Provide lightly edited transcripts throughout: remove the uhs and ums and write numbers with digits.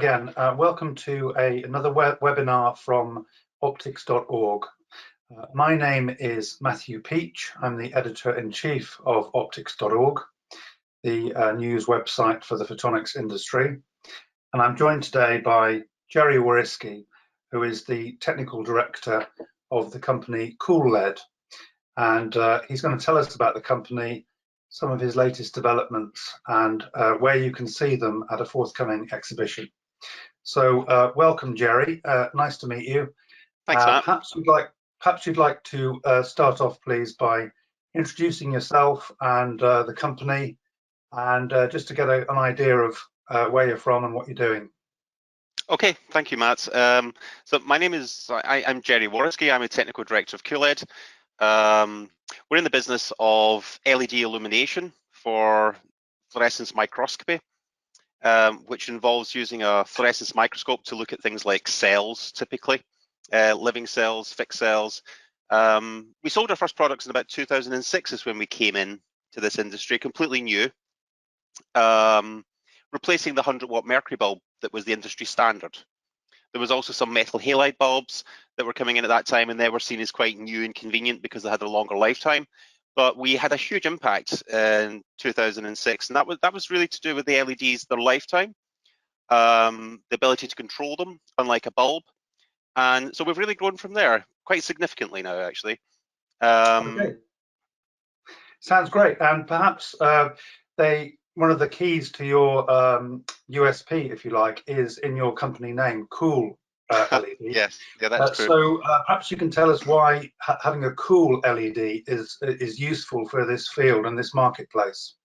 again. Welcome to another webinar from optics.org. My name is Matthew Peach. I'm the editor-in-chief of optics.org, the news website for the photonics industry. And I'm joined today by Gerry Whoriskey, who is the technical director of the company CoolLED. And he's going to tell us about the company, some of his latest developments, and where you can see them at a forthcoming exhibition. So welcome, Gerry. Nice to meet you. Thanks, Matt. Perhaps you'd like to start off, please, by introducing yourself and the company, and just to get an idea of where you're from and what you're doing. Okay, thank you, Matt. So my name is, I'm Gerry Whoriskey. I'm a technical director of CoolLED. We're in the business of LED illumination for fluorescence microscopy, which involves using a fluorescence microscope to look at things like cells, typically, living cells, fixed cells. We sold our first products in about 2006 is when we came in to this industry, completely new, replacing the 100-watt mercury bulb that was the industry standard. There was also some metal halide bulbs that were coming in at that time, and they were seen as quite new and convenient because they had a longer lifetime. But we had a huge impact in 2006, and that was really to do with the LEDs, their lifetime, the ability to control them, unlike a bulb. And so we've really grown from there quite significantly now, actually. Okay. Sounds great. And perhaps one of the keys to your USP, if you like, is in your company name, Cool LED. Yes, yeah, that's true. So perhaps you can tell us why having a cool LED is useful for this field and this marketplace.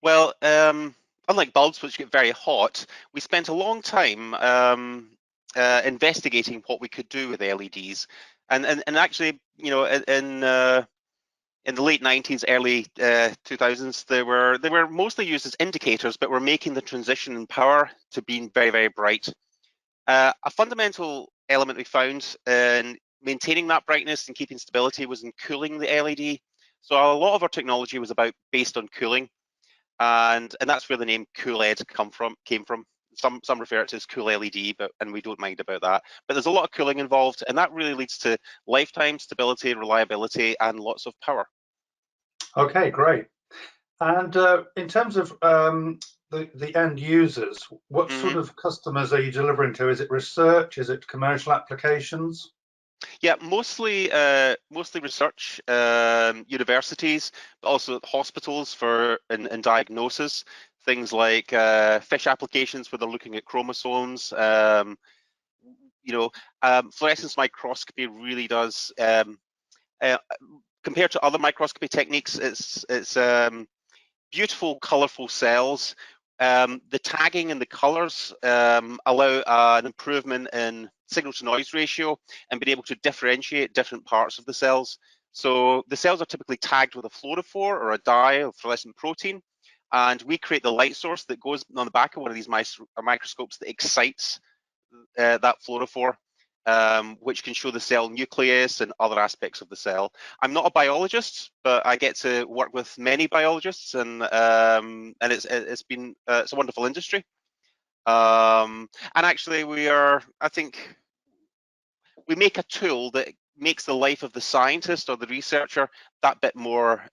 Well, unlike bulbs, which get very hot, we spent a long time investigating what we could do with LEDs, and actually, you know, in the late 90s, early 2000s, they were mostly used as indicators, but we're making the transition in power to being very, very bright. A fundamental element we found in maintaining that brightness and keeping stability was in cooling the LED. So a lot of our technology was based on cooling, and that's where the name CoolLED came from. Some refer to it as Cool LED, and we don't mind about that. But there's a lot of cooling involved, and that really leads to lifetime, stability, reliability, and lots of power. Okay, great. And in terms of the end users, what sort of customers are you delivering to? Is it research? Is it commercial applications? Yeah, mostly research, universities, but also hospitals in diagnosis. Things like fish applications where they're looking at chromosomes. Fluorescence microscopy really does, compared to other microscopy techniques, it's beautiful, colorful cells. The tagging and the colors allow an improvement in signal to noise ratio and being able to differentiate different parts of the cells. So the cells are typically tagged with a fluorophore or a dye of fluorescent protein, and we create the light source that goes on the back of one of these microscopes that excites that fluorophore, which can show the cell nucleus and other aspects of the cell. I'm not a biologist, but I get to work with many biologists, and it's a wonderful industry. And actually, I think we make a tool that makes the life of the scientist or the researcher that bit more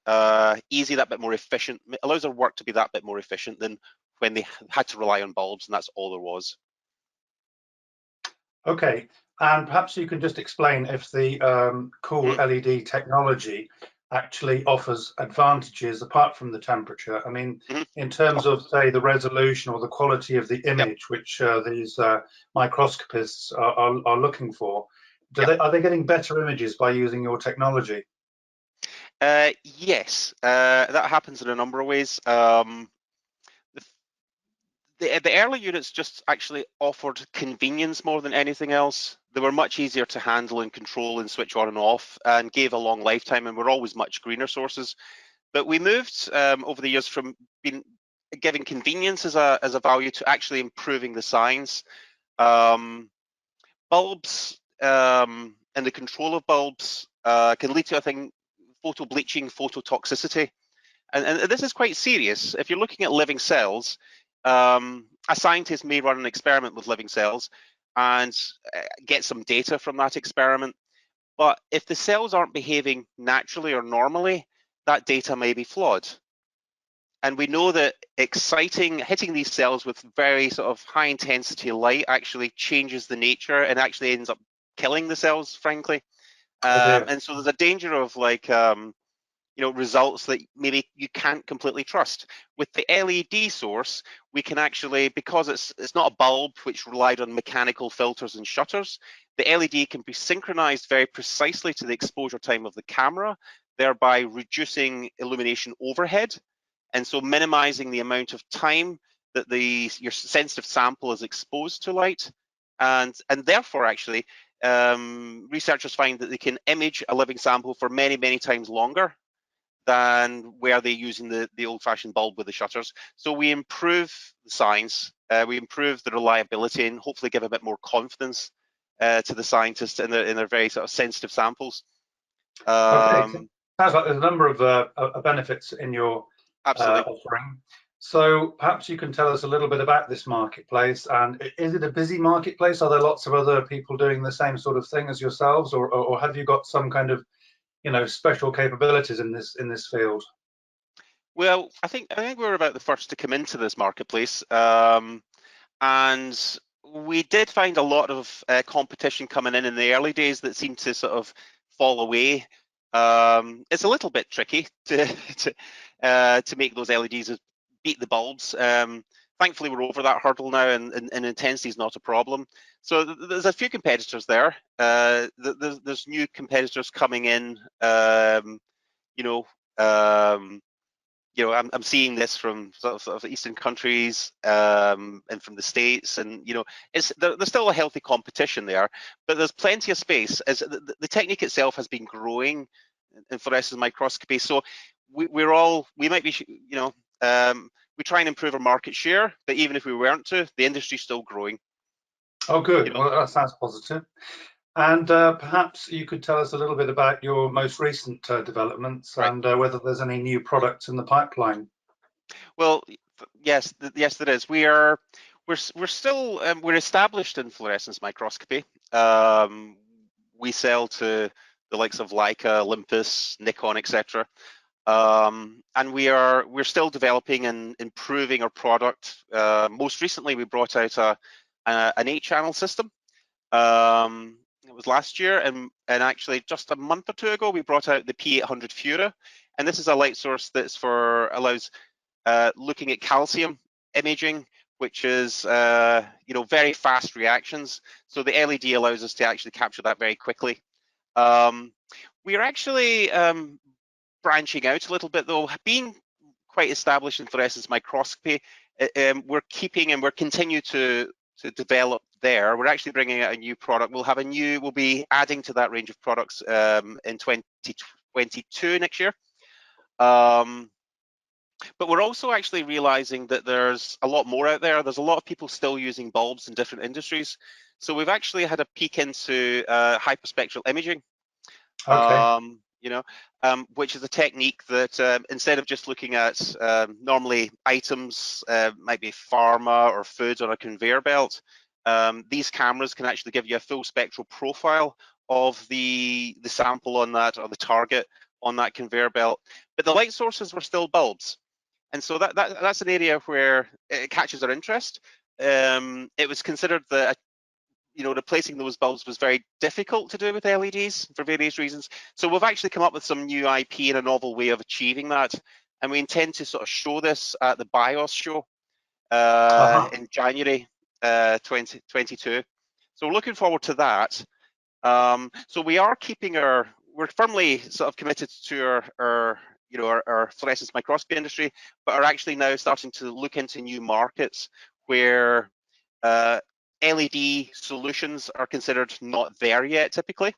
easy, that bit more efficient. It allows our work to be that bit more efficient than when they had to rely on bulbs, and that's all there was. Okay, and perhaps you can just explain if the Cool LED technology actually offers advantages apart from the temperature. I mean, in terms of, say, the resolution or the quality of the image, which these microscopists are looking for. Are they getting better images by using your technology? Yes, that happens in a number of ways. The early units just actually offered convenience more than anything else. They were much easier to handle and control and switch on and off, and gave a long lifetime, and were always much greener sources. But we moved over the years from giving convenience as a value to actually improving the science. Bulbs and the control of bulbs can lead to, I think, photo bleaching, phototoxicity. And this is quite serious. If you're looking at living cells, a scientist may run an experiment with living cells and get some data from that experiment. But if the cells aren't behaving naturally or normally, that data may be flawed. And we know that hitting these cells with very sort of high intensity light actually changes the nature and actually ends up killing the cells, frankly. Oh dear. And so there's a danger of like, results that maybe you can't completely trust. With the LED source, we can actually, because it's not a bulb which relied on mechanical filters and shutters, the LED can be synchronized very precisely to the exposure time of the camera, thereby reducing illumination overhead, and so minimizing the amount of time that your sensitive sample is exposed to light, and therefore actually researchers find that they can image a living sample for many, many times longer than where they're using the old-fashioned bulb with the shutters. So we improve the science, we improve the reliability, and hopefully give a bit more confidence to the scientists in their very sort of sensitive samples. Okay, so sounds like there's a number of benefits in your Absolutely. offering. So perhaps you can tell us a little bit about this marketplace, and is it a busy marketplace? Are there lots of other people doing the same sort of thing as yourselves, or have you got some kind of special capabilities in this field? Well, I think we're about the first to come into this marketplace, and we did find a lot of competition coming in the early days that seemed to sort of fall away. It's a little bit tricky to make those LEDs beat the bulbs. Thankfully, we're over that hurdle now, and intensity is not a problem. So there's a few competitors there. There's new competitors coming in. I'm seeing this from sort of Eastern countries and from the States, and there's still a healthy competition there, but there's plenty of space as the technique itself has been growing in fluorescence microscopy. So we might be, we try and improve our market share, but even if we weren't to, the industry's still growing. Oh, good. Well, that sounds positive. And perhaps you could tell us a little bit about your most recent developments, Right. and whether there's any new products in the pipeline. Well, yes, there is. We're still we're established in fluorescence microscopy. We sell to the likes of Leica, Olympus, Nikon, etc. And we're still developing and improving our product. Most recently, we brought out an 8-channel system. It was last year, and actually just a month or two ago, we brought out the P800 Fura, and this is a light source that's allows looking at calcium imaging, which is very fast reactions. So the LED allows us to actually capture that very quickly. We are actually branching out a little bit, though. Being quite established in fluorescence microscopy, we're continue to develop there. We're actually bringing out a new product. We'll be adding to that range of products in 2022 next year. But we're also actually realizing that there's a lot more out there. There's a lot of people still using bulbs in different industries. So we've actually had a peek into hyperspectral imaging. Okay. Which is a technique that instead of just looking at normally items, might be pharma or foods on a conveyor belt, these cameras can actually give you a full spectral profile of the sample on that, or the target on that conveyor belt. But the light sources were still bulbs. And so that's an area where it catches our interest. It was considered that replacing those bulbs was very difficult to do with LEDs for various reasons. So we've actually come up with some new IP and a novel way of achieving that. And we intend to sort of show this at the BiOS show in January 2022. So we're looking forward to that. So we're firmly sort of committed to our fluorescence microscopy industry, but are actually now starting to look into new markets where LED solutions are considered not there yet typically,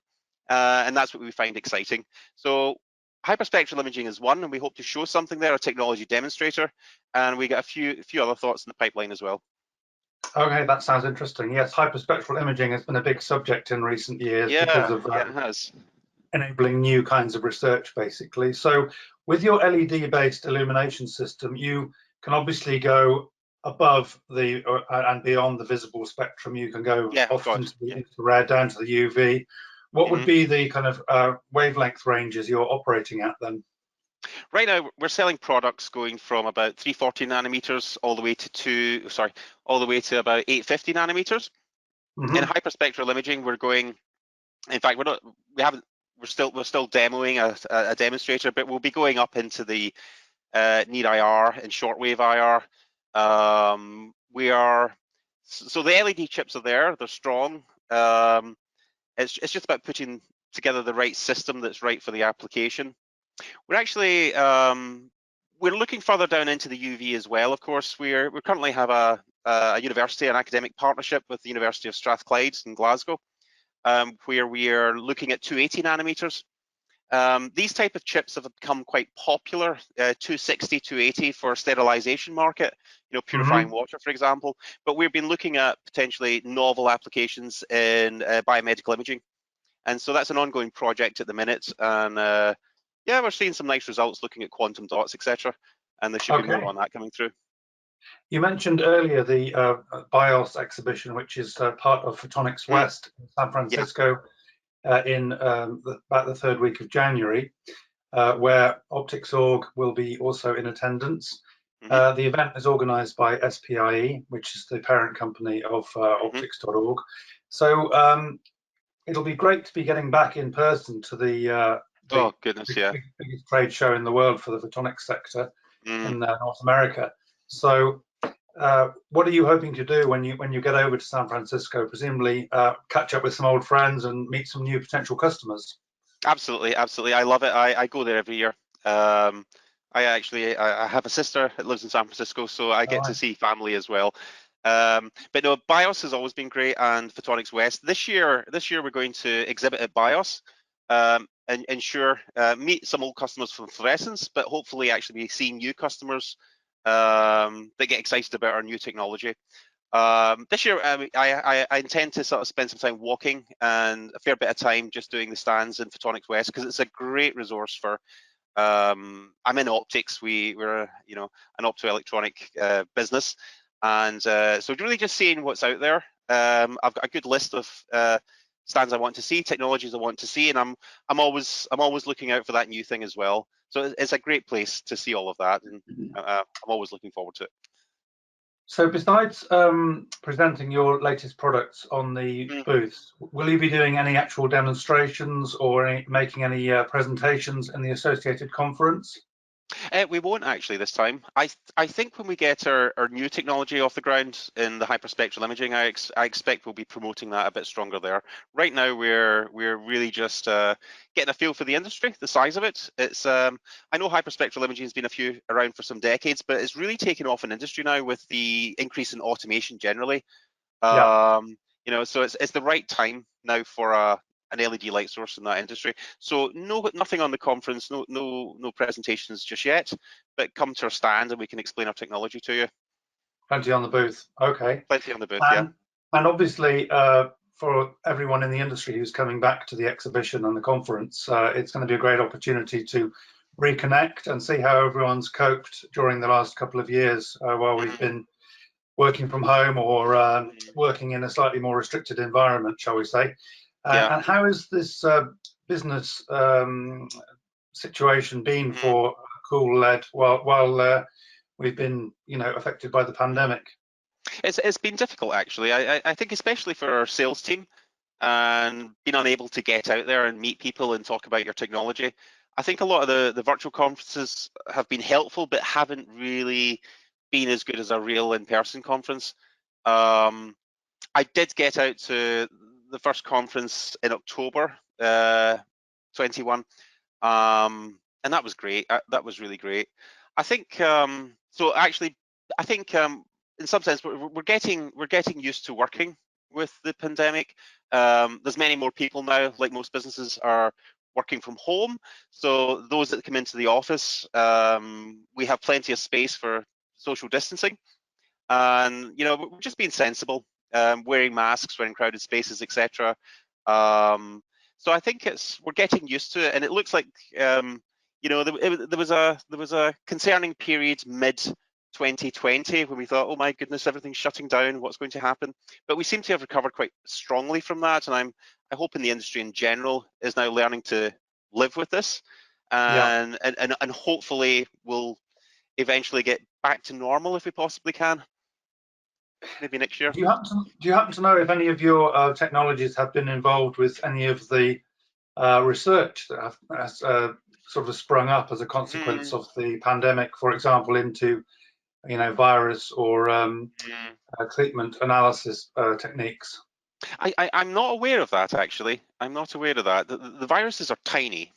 and that's what we find exciting. So hyperspectral imaging is one, and we hope to show something there, a technology demonstrator, and we got a few other thoughts in the pipeline as well. Okay, that sounds interesting. Yes, hyperspectral imaging has been a big subject in recent years because of it has. enabling new kinds of research, basically. So with your LED-based illumination system, you can obviously go above the and beyond the visible spectrum. You can go Yeah, off God, into the yeah. infrared, down to the UV. What would Hmm. be the kind of wavelength ranges you're operating at then? Right now, we're selling products going from about 340 nanometers all the way to all the way to about 850 nanometers. In Hmm. hyperspectral imaging, we're going. In fact, we're not. We haven't. We're still demoing a demonstrator, but we'll be going up into the near IR and shortwave IR. We are. So the LED chips are there. They're strong. It's just about putting together the right system that's right for the application. We're actually we're looking further down into the UV as well. Of course, we currently have a university, an academic partnership with the University of Strathclyde in Glasgow, where we are looking at 280 nanometers. These type of chips have become quite popular, 260, 280 for sterilization market, purifying Hmm. water, for example. But we've been looking at potentially novel applications in biomedical imaging. And so that's an ongoing project at the minute. And yeah, we're seeing some nice results looking at quantum dots, etc. And there should be more Okay. on that coming through. You mentioned earlier the BIOS exhibition, which is part of Photonics Mm, West in San yeah. Francisco in about the third week of January, where Optics.org will be also in attendance. Hmm. The event is organised by SPIE, which is the parent company of Hmm. Optics.org. So it'll be great to be getting back in person to the Oh, goodness, yeah. biggest trade show in the world for the photonics sector Mm. in North America. So what are you hoping to do when you get over to San Francisco? Presumably, catch up with some old friends and meet some new potential customers. Absolutely, absolutely. I love it. I go there every year. Um, I have a sister that lives in San Francisco, so I All get to right. see family as well. But no, BIOS has always been great, and Photonics West. This year we're going to exhibit at BIOS, and ensure meet some old customers from fluorescence, but hopefully actually be seeing new customers that get excited about our new technology. This year, I intend to sort of spend some time walking and a fair bit of time just doing the stands in Photonics West because it's a great resource for. I'm in optics. We're an optoelectronic business, and so really just seeing what's out there. I've got a good list of stands I want to see, technologies I want to see, and I'm always looking out for that new thing as well. So it's a great place to see all of that, and I'm always looking forward to it. So besides presenting your latest products on the Mm. booths, will you be doing any actual demonstrations or making any presentations in the associated conference? We won't actually this time. I think when we get our new technology off the ground in the hyperspectral imaging, I expect we'll be promoting that a bit stronger there. Right now, we're really just getting a feel for the industry, the size of it. It's I know hyperspectral imaging has been around for some decades, but it's really taken off in industry now with the increase in automation generally. Yeah, So it's the right time now for an LED light source in that industry. So nothing on the conference, no presentations just yet, but come to our stand and we can explain our technology to you. plenty on the booth. Okay. Plenty on the booth, yeah. And obviously, for everyone in the industry who's coming back to the exhibition and the conference, it's going to be a great opportunity to reconnect and see how everyone's coped during the last couple of years while we've Mm, been working from home or mm, working in a slightly more restricted environment, shall we say. yeah. And how has this business situation been Mm. for CoolLED while we've been, affected by the pandemic? It's been difficult actually. I think especially for our sales team and being unable to get out there and meet people and talk about your technology. I think a lot of the virtual conferences have been helpful, but haven't really been as good as a real in-person conference. Um, I did get out to the first conference in October 21, and that was great. That was really great. I think so. Actually, I think in some sense we're getting used to working with the pandemic. There's many more people now, like most businesses, are working from home. So those that come into the office, we have plenty of space for social distancing, and we're just being sensible, wearing masks, wearing crowded spaces, etc. So I think we're getting used to it, and it looks like there was a concerning period mid 2020 when we thought, oh my goodness, everything's shutting down, what's going to happen? But we seem to have recovered quite strongly from that, and I hope in the industry in general is now learning to live with this, and hopefully we'll eventually get back to normal if we possibly can, maybe next year. Do you happen to know if any of your technologies have been involved with any of the research that has sort of sprung up as a consequence of the pandemic, for example, into virus or treatment analysis techniques? I'm not aware of that, actually. I'm not aware of that. The viruses are tiny,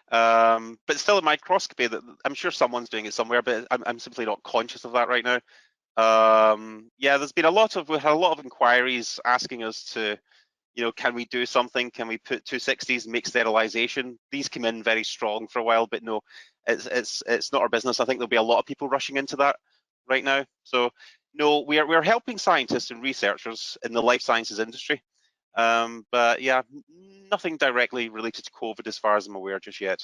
but still in microscopy. I'm sure someone's doing it somewhere, but I'm simply not conscious of that right now. Yeah, we had a lot of inquiries asking us to, can we do something? Can we put 260s and make sterilization? These came in very strong for a while, but no, it's not our business. I think there'll be a lot of people rushing into that right now. So no, we're helping scientists and researchers in the life sciences industry. But yeah, nothing directly related to COVID as far as I'm aware just yet.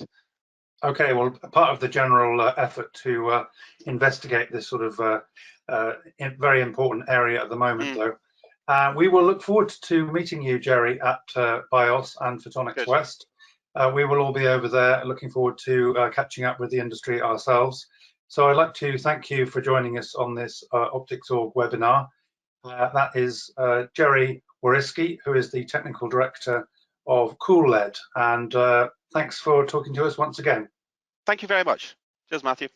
Okay, well, part of the general effort to investigate this sort of very important area at the moment, though, we will look forward to meeting you, Gerry, at BIOS and Photonics Good. West. We will all be over there, looking forward to catching up with the industry ourselves. So I'd like to thank you for joining us on this Optics.org webinar. That is Gerry Whoriskey, who is the Technical Director of CoolLED. And thanks for talking to us once again. Thank you very much. Cheers, Matthew.